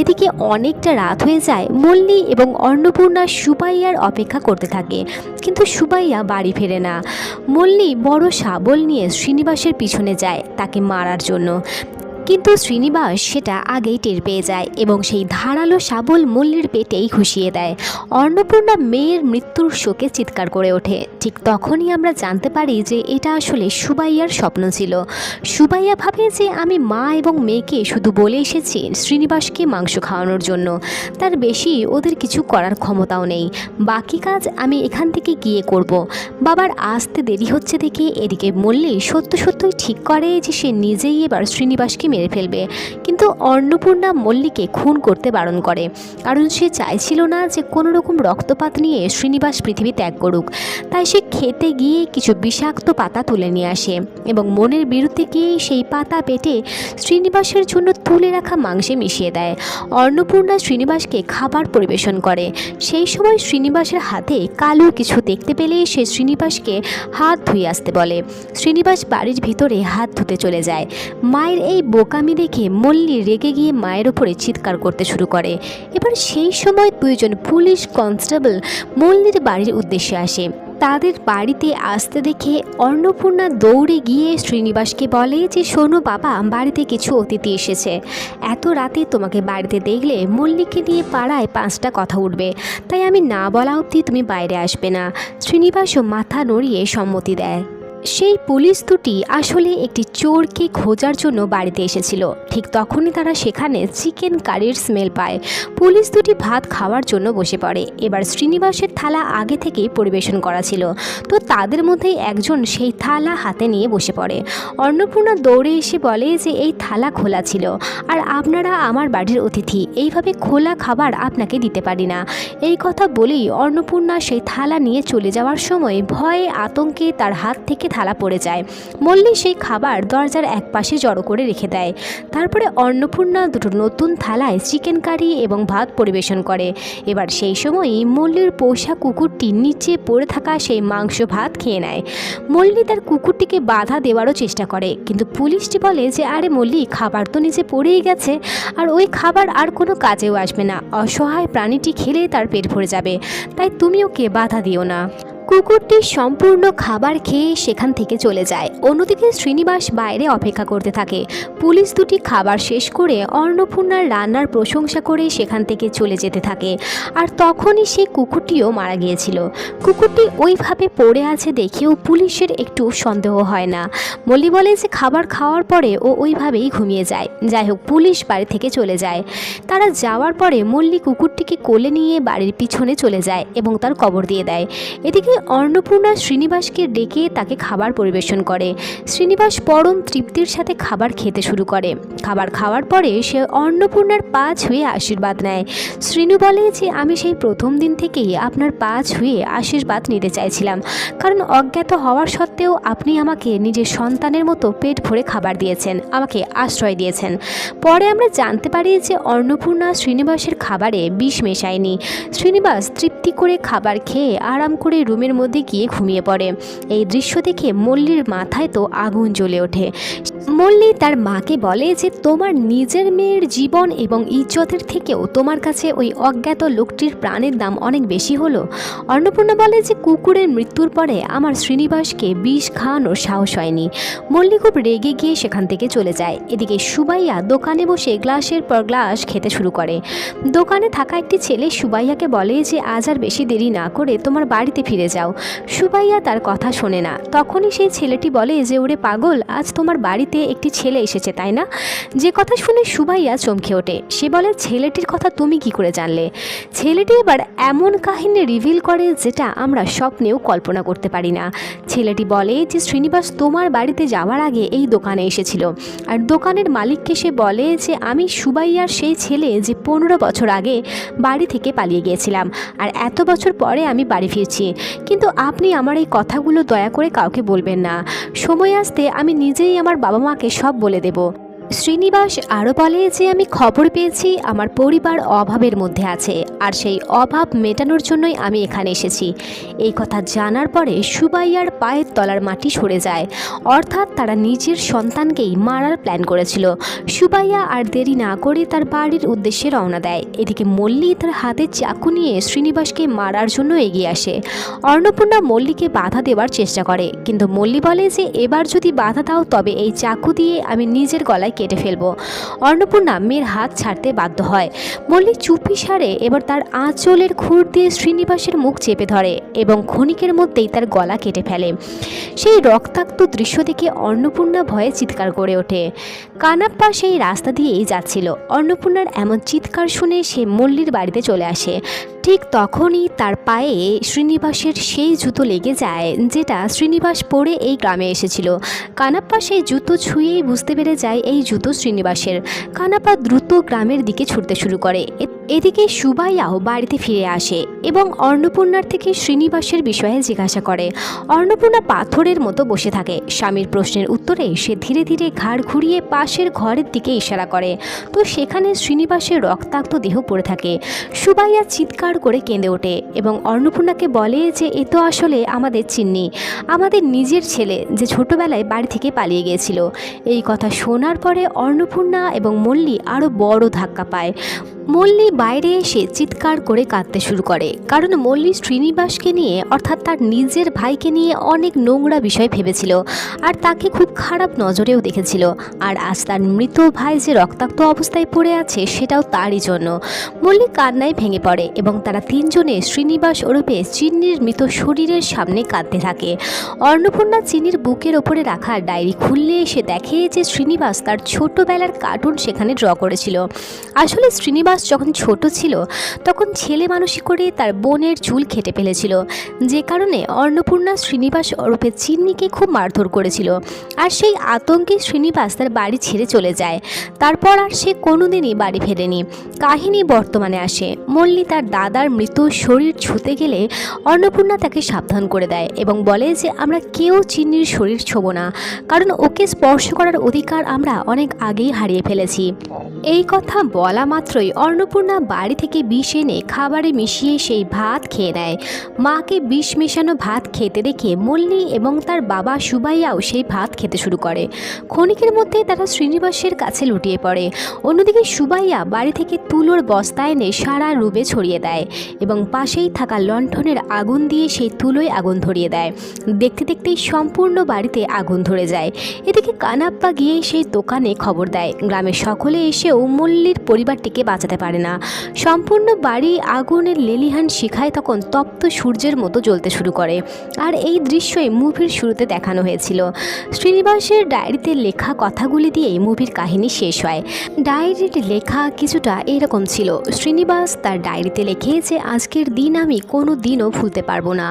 এদিকে অনেকটা রাত হয়ে যায়। মল্লি এবং অন্নপূর্ণা সুবাইয়ার অপেক্ষা করতে থাকে, কিন্তু সুবাইয়া বাড়ি ফেরে না। মল্লি বড় শাবল নিয়ে শ্রীনিবাসের পিছনে যায় তাকে মারার জন্য, কিন্তু শ্রীনিবাস সেটা আগেই টের পেয়ে যায় এবং সেই ধারালো শাবল মল্লির পেটেই ঘুষিয়ে দেয়। অন্নপূর্ণা মেয়ের মৃত্যুর শোকে চিৎকার করে ওঠে। ঠিক তখনই আমরা জানতে পারি যে এটা আসলে সুবাইয়ার স্বপ্ন ছিল। সুবাইয়া ভাবে যে আমি মা এবং মেয়েকে শুধু বলে এসেছি শ্রীনিবাসকে মাংস খাওয়ানোর জন্য, তার বেশি ওদের কিছু করার ক্ষমতাও নেই। বাকি কাজ আমি এখান থেকে গিয়ে করব। বাবার আসতে দেরি হচ্ছে দেখে এদিকে মল্লি সত্যই ঠিক করে যে সে নিজেই এবার শ্রীনিবাসকে মেরে ফেলবে, কিন্তু অন্নপূর্ণা মল্লিকে খুন করতে বারণ করে, কারণ সে চাইছিল না যে কোনো রকম রক্তপাত নিয়ে শ্রীনিবাস পৃথিবী ত্যাগ করুক। তাই সে খেতে গিয়ে কিছু বিষাক্ত পাতা তুলে নিয়ে আসে এবং মনের বিরুদ্ধে গিয়ে সেই পাতা পেটে শ্রীনিবাসের জন্য তুলে রাখা মাংসে মিশিয়ে দেয়। অন্নপূর্ণা শ্রীনিবাসকে খাবার পরিবেশন করে। সেই সময় শ্রীনিবাসের হাতে কালো কিছু দেখতে পেলে সে শ্রীনিবাসকে হাত ধুয়ে আসতে বলে। শ্রীনিবাস বাড়ির ভিতরে হাত ধুতে চলে যায়। মায়ের এই বোকামি দেখে মল্লি রেগে গিয়ে মায়ের ওপরে চিৎকার করতে শুরু করে। এবার সেই সময় দুইজন পুলিশ কনস্টেবল মল্লির বাড়ির উদ্দেশ্যে আসে। তাদের বাড়িতে আসতে দেখে অন্নপূর্ণা দৌড়ে গিয়ে শ্রীনিবাসকে বলে যে শোনো বাবা, বাড়িতে কিছু অতিথি এসেছে। এত রাতে তোমাকে বাড়িতে দেখলে মল্লিকে নিয়ে পাড়ায় 5টা কথা উঠবে, তাই আমি না বলা অবধি তুমি বাইরে আসবে না। শ্রীনিবাসও মাথা নড়িয়ে সম্মতি দেয়। সেই পুলিশ দুটি আসলে একটি চোরকে খোঁজার জন্য বাড়িতে এসেছিল। ঠিক তখনই তারা সেখানে চিকেন কারির স্মেল পায়। পুলিশ দুটি ভাত খাওয়ার জন্য বসে পড়ে। এবার শ্রীনিবাসের থালা আগে থেকেই পরিবেশন করা ছিল, তো তাদের মধ্যেই একজন সেই থালা হাতে নিয়ে বসে পড়ে। অন্নপূর্ণা দৌড়ে এসে বলে যে এই থালা খোলা ছিল, আর আপনারা আমার বাড়ির অতিথি, এইভাবে খোলা খাবার আপনাকে দিতে পারি না। এই কথা বলেই অন্নপূর্ণা সেই থালা নিয়ে চলে যাওয়ার সময় ভয়ে আতঙ্কে তার হাত থেকে থালা পড়ে যায়। মল্লি সেই খাবার দরজার একপাশে জড়ো করে রেখে দেয়। তারপরে অন্নপূর্ণা দুটো নতুন থালায় চিকেন কারি এবং ভাত পরিবেশন করে। এবার সেই সময়ই মল্লির পোষা কুকুরটি নিচে পড়ে থাকা সেই মাংস ভাত খেয়ে নেয়। মল্লি তার কুকুরটিকে বাধা দেওয়ারও চেষ্টা করে, কিন্তু পুলিশটি বলে যে আরে মল্লি, খাবার তো নিচে পড়েই গেছে, আর ওই খাবার আর কোনো কাজেও আসবে না। অসহায় প্রাণীটি খেলে তার পেট ভরে যাবে, তাই তুমি ওকে বাধা দিও না। কুকুরটি সম্পূর্ণ খাবার খেয়ে সেখান থেকে চলে যায়। অন্যদিকে শ্রীনিবাস বাইরে অপেক্ষা করতে থাকে। পুলিশ দুটি খাবার শেষ করে অন্নপূর্ণার রান্নার প্রশংসা করে সেখান থেকে চলে যেতে থাকে। আর তখনই সেই কুকুরটিও মারা গিয়েছিল। কুকুরটি ওইভাবে পড়ে আছে দেখেও পুলিশের একটু সন্দেহ হয় না। মল্লি বলে যে খাবার খাওয়ার পরে ও ওইভাবেই ঘুমিয়ে যায়। যাই হোক, পুলিশ বাড়ি থেকে চলে যায়। তারা যাওয়ার পরে মল্লি কুকুরটিকে কোলে নিয়ে বাড়ির পিছনে চলে যায় এবং তার কবর দিয়ে দেয়। এদিকে অন্নপূর্ণা শ্রীনিবাসকে ডেকে তাকে খাবার পরিবেশন করে। শ্রীনিবাস পরম তৃপ্তির সাথে খাবার খেতে শুরু করে। খাবার খাওয়ার পরে সে অন্নপূর্ণার পা ছুঁয়ে আশীর্বাদ নেয়। শ্রীনু বলে যে আমি সেই প্রথম দিন থেকেই আপনার পা ছুঁয়ে আশীর্বাদ নিতে চাইছিলাম, কারণ অজ্ঞাত হওয়ার সত্ত্বেও আপনি আমাকে নিজের সন্তানের মতো পেট ভরে খাবার দিয়েছেন, আমাকে আশ্রয় দিয়েছেন। পরে আমরা জানতে পারি যে অন্নপূর্ণা শ্রীনিবাসের খাবারে বিষ মেশায়নি। শ্রীনিবাস তৃপ্তি করে খাবার খেয়ে আরাম করে রুমের মধ্যে গিয়ে ঘুমিয়ে পড়ে। এই দৃশ্য দেখে মল্লির মাথায় তো আগুন জ্বলে ওঠে। মল্লি তার মাকে বলে যে তোমার নিজের মেয়ের জীবন এবং ইজ্জতের থেকেও তোমার কাছে ওই অজ্ঞাত লোকটির প্রাণের দাম অনেক বেশি হলো। অন্নপূর্ণা বলে যে কুকুরের মৃত্যুর পরে আমার শ্রীনিবাসকে বিষ খাওয়ানোর সাহস হয়নি। মল্লি খুব রেগে গিয়ে সেখান থেকে চলে যায়। এদিকে সুবাইয়া দোকানে বসে গ্লাসের পর গ্লাস খেতে শুরু করে। দোকানে থাকা একটি ছেলে সুবাইয়াকে বলে যে আজ আর বেশি দেরি না করে তোমার বাড়িতে ফিরে যাও। সুবাইয়া তার কথা শোনে না। তখনই সেই ছেলেটি বলে যে ওরে পাগল, আজ তোমার বাড়িতে একটি ছেলে এসেছে তাই না? যে কথা শুনে সুবাইয়া চমকে ওঠে। সে বলে ছেলেটির কথা তুমি কি করে জানলে? ছেলেটি এবার এমন কাহিনী রিভিল করে যেটা আমরা স্বপ্নেও কল্পনা করতে পারি না। ছেলেটি বলে যে শ্রীনিবাস তোমার বাড়িতে যাওয়ার আগে এই দোকানে এসেছিল, আর দোকানের মালিককে সে বলে যে আমি সুবাইয়ার সেই ছেলে যে 15 বছর আগে বাড়ি থেকে পালিয়ে গিয়েছিলাম, আর এত বছর পরে আমি বাড়ি ফিরছি। কিন্তু আপনি আমার এই কথাগুলো দয়া করে কাউকে বলবেন না। সময় আসতে আমি নিজেই আমার বাবা মাকে সব বলে দেব। শ্রীনিবাস আরও বলে যে আমি খবর পেয়েছি আমার পরিবার অভাবের মধ্যে আছে, আর সেই অভাব মেটানোর জন্যই আমি এখানে এসেছি। এই কথা জানার পরে সুবাইয়ার পায়ের তলার মাটি সরে যায়। অর্থাৎ তারা নিজের সন্তানকেই মারার প্ল্যান করেছিল। সুবাইয়া আর দেরি না করে তার বাড়ির উদ্দেশ্যে রওনা দেয়। এদিকে মল্লি তার হাতে চাকু নিয়ে শ্রীনিবাসকে মারার জন্য এগিয়ে আসে। অন্নপূর্ণা মল্লিকে বাধা দেওয়ার চেষ্টা করে, কিন্তু মল্লি বলে যে এবার যদি বাধা দাও তবে এই চাকু দিয়ে আমি নিজের গলায় কেটে ফেলবো। অন্নপূর্ণা মেয়ের হাত ছাড়তে বাধ্য হয়। মল্লি চুপি সারে এবার তার আঁচলের খুর দিয়ে শ্রীনিবাসের মুখ চেপে ধরে এবং ক্ষণিকের মধ্যেই তার গলা কেটে ফেলে। সেই রক্তাক্ত দৃশ্য দেখে অন্নপূর্ণা ভয়ে চিৎকার করে ওঠে। কানাপ্পা সেই রাস্তা দিয়েই যাচ্ছিল। অন্নপূর্ণার এমন চিৎকার শুনে সে মল্লির বাড়িতে চলে আসে। ঠিক তখনই তার পায়ে শ্রীনিবাসের সেই জুতো লেগে যায় যেটা শ্রীনিবাস পরে এই গ্রামে এসেছিল। কানাপ্পা সেই জুতো ছুঁয়েই বুঝতে পেরে যায় এই জুতো শ্রীনিবাসের। কানাপ্পা দ্রুত গ্রামের দিকে ছুটতে শুরু করে। এদিকে সুবাইয়াও বাড়িতে ফিরে আসে এবং অন্নপূর্ণার থেকে শ্রীনিবাসের বিষয়ে জিজ্ঞাসা করে। অন্নপূর্ণা পাথরের মতো বসে থাকে। স্বামীর প্রশ্নের উত্তরে সে ধীরে ধীরে ঘাড় ঘুরিয়ে পাশের ঘরের দিকে ইশারা করে, তো সেখানে শ্রীনিবাসের রক্তাক্ত দেহ পড়ে থাকে। সুবাইয়া চিৎকার করে কেঁদে ওঠে এবং অন্নপূর্ণাকে বলে যে এ তো আসলে আমাদের চিন্নি, আমাদের নিজের ছেলে যে ছোটবেলায় বাড়ি থেকে পালিয়ে গিয়েছিল। এই কথা শোনার পরে অন্নপূর্ণা এবং মল্লি আরও বড় ধাক্কা পায়। মল্লী বাইরে এসে চিৎকার করে কাঁদতে শুরু করে, কারণ মল্লী শ্রীনিবাসকে নিয়ে অর্থাৎ তার নিজের ভাইকে নিয়ে অনেক নোংরা বিষয় ভেবেছিল আর তাকে খুব খারাপ নজরেও দেখেছিল। আর আজ তার মৃত ভাই যে রক্তাক্ত অবস্থায় পড়ে আছে সেটাও তারই জন্য। মল্লী কান্নায় ভেঙে পড়ে এবং তারা তিনজনে শ্রীনিবাস ওরফে চিন্নির মৃত শরীরের সামনে কাঁদতে থাকে। অন্নপূর্ণা চিনির বুকের ওপরে রাখা ডায়েরি খুললে এসে দেখে যে শ্রীনিবাস তার ছোটবেলার কার্টুন সেখানে ড্র করেছিল। আসলে শ্রীনিবাস যখন ছোট ছিল তখন ছেলে মানুষই করে তার বোনের চুল কেটে ফেলেছিল, যে কারণে অন্নপূর্ণা শ্রীনিবাস ওরফে চিন্নিকে খুব মারধর করেছিল। আর সেই আতঙ্কে শ্রীনিবাস তার বাড়ি ছেড়ে চলে যায়। তারপর আর সে কোনোদিনই বাড়ি ফেরেনি। কাহিনী বর্তমানে আসে। মল্লী তার দাদার মৃত শরীর ছুঁতে গেলে অন্নপূর্ণা তাকে সাবধান করে দেয় এবং বলে যে আমরা কেউ চিন্নির শরীর ছোঁব না, কারণ ওকে স্পর্শ করার অধিকার আমরা অনেক আগেই হারিয়ে ফেলেছি। এই কথা বলা মাত্রই অন্নপূর্ণা বাড়ি থেকে বিষ এনে খাবারে মিশিয়ে সেই ভাত খেয়ে নেয়। মাকে বিষ মেশানো ভাত খেতে দেখে মল্লী এবং তার বাবা সুবাইয়াও সেই ভাত খেতে শুরু করে। ক্ষণিকের মধ্যে তারা শ্রীনিবাসের কাছে লুটিয়ে পড়ে। অন্যদিকে সুবাইয়া বাড়ি থেকে তুলোর বস্তা এনে সারা রুমে ছড়িয়ে দেয় এবং পাশেই থাকা লণ্ঠনের আগুন দিয়ে সেই তুলোয় আগুন ধরিয়ে দেয়। দেখতে দেখতেই সম্পূর্ণ বাড়িতে আগুন ধরে যায়। এদিকে কানাপ্পা গিয়ে সেই দোকানে খবর দেয়। গ্রামের সকলে এসেও মল্লীর পরিবারটিকে বাঁচাতে পারে না। সম্পূর্ণ বাড়ি আগুনের লেলিহান শিখায় তখন তপ্ত সূর্যের মতো জ্বলতে শুরু করে। আর এই দৃশ্যই মুভির শুরুতে দেখানো হয়েছিল। শ্রীনিবাসের ডায়েরিতে লেখা কথাগুলি দিয়েই মুভির কাহিনী শেষ হয়। ডায়েরির লেখা কিছুটা এরকম ছিল। শ্রীনিবাস তার ডায়েরিতে লেখে যে আজকের দিন আমি কোনো দিনও ভুলতে পারবো না।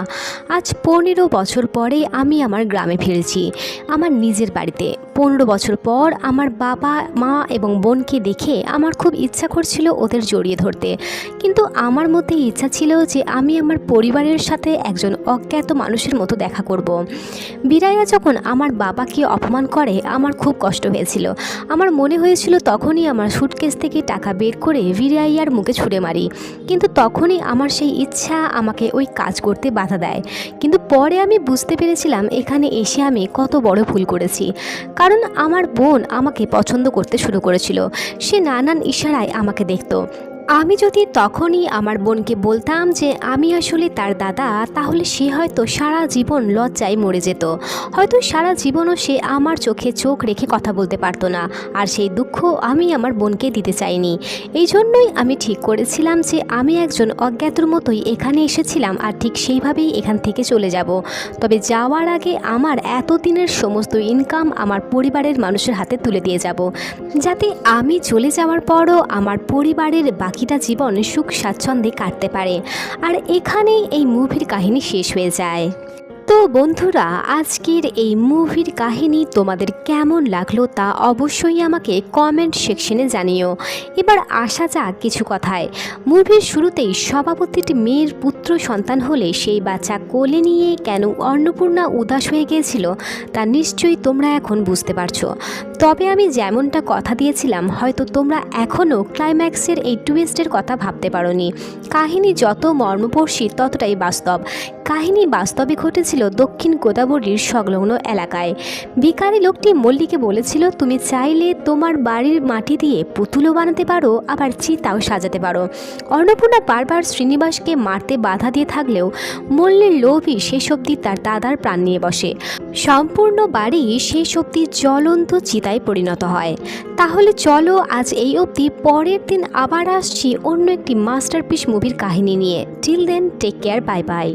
আজ 15 বছর পরে আমি আমার গ্রামে ফিরেছি, আমার নিজের বাড়িতে। 15 বছর পর আমার বাবা মা এবং বোনকে দেখে আমার খুব ইচ্ছা করছিল ওদের জড়িয়ে ধরতে, কিন্তু আমার মধ্যে ইচ্ছা ছিল যে আমি আমার পরিবারের সাথে একজন অজ্ঞাত মানুষের মতো দেখা করব। বীরাইয়া যখন আমার বাবাকে অপমান করে আমার খুব কষ্ট হয়েছিল। আমার মনে হয়েছিল তখনই আমার সুটকেস থেকে টাকা বের করে বীরাইয়ার মুখে ছুঁড়ে মারি, কিন্তু তখনই আমার সেই ইচ্ছা আমাকে ওই কাজ করতে বাধা দেয়। কিন্তু পরে আমি বুঝতে পেরেছিলাম এখানে এসে আমি কত বড় ভুল করেছি, কারণ আমার বোন আমাকে পছন্দ করতে শুরু করেছিল। সে নানান ইশারায় আমাকে দেখতো। আমি যদি তখনই আমার বোনকে বলতাম যে আমি আসলে তার দাদা, তাহলে সে হয়তো সারা জীবন লজ্জায় মরে যেত। হয়তো সারা জীবনও সে আমার চোখে চোখ রেখে কথা বলতে পারতো না। আর সেই দুঃখ আমি আমার বোনকে দিতে চাইনি। এই জন্যই আমি ঠিক করেছিলাম যে আমি একজন অজ্ঞাতর মতোই এখানে এসেছিলাম আর ঠিক সেইভাবেই এখান থেকে চলে যাব। তবে যাওয়ার আগে আমার এতদিনের সমস্ত ইনকাম আমার পরিবারের মানুষের হাতে তুলে দিয়ে যাব, যাতে আমি চলে যাওয়ার পরও আমার পরিবারের বাকিটা জীবন সুখ স্বাচ্ছন্দ্যে কাটতে পারে। আর এখানেই এই মুভির কাহিনী শেষ হয়ে যায়। তো বন্ধুরা, আজকের এই মুভির কাহিনী তোমাদের কেমন লাগলো তা অবশ্যই আমাকে কমেন্ট সেকশনে জানিও। এবার আসা যাক কিছু কথায়। মুভির শুরুতেই সভাপতির মেয়ের পুত্র সন্তান হলে সেই বাচ্চা কোলে নিয়ে কেন অন্নপূর্ণা উদাস হয়ে গিয়েছিল তা নিশ্চয়ই তোমরা এখন বুঝতে পারছো। তবে আমি যেমনটা কথা দিয়েছিলাম, হয়তো তোমরা এখনও ক্লাইম্যাক্সের এই টুইস্টের কথা ভাবতে পারোনি। কাহিনী যত মর্মস্পর্শী ততটাই বাস্তব। কাহিনী বাস্তবে ঘটেছিল দক্ষিণ গোদাবরীর সংলগ্ন এলাকায়। ভিখারি লোকটি মল্লীকে বলেছিল তুমি চাইলে তোমার বাড়ির মাটি দিয়ে পুতুলও বানাতে পারো, আবার চিতাও সাজাতে পারো। অন্নপূর্ণা বারবার শ্রীনিবাসকে মারতে বাধা দিয়ে থাকলেও মল্লীর লোভই শেষ অবধি তার দাদার প্রাণ নিয়ে বসে। সম্পূর্ণ বাড়ি শেষ অবধি জ্বলন্ত চিতায় পরিণত হয়। তাহলে চলো আজ এই অবধি, পরের দিন আবার আসছি অন্য একটি মাস্টারপিস মুভির কাহিনী নিয়ে। Till then take care, bye by.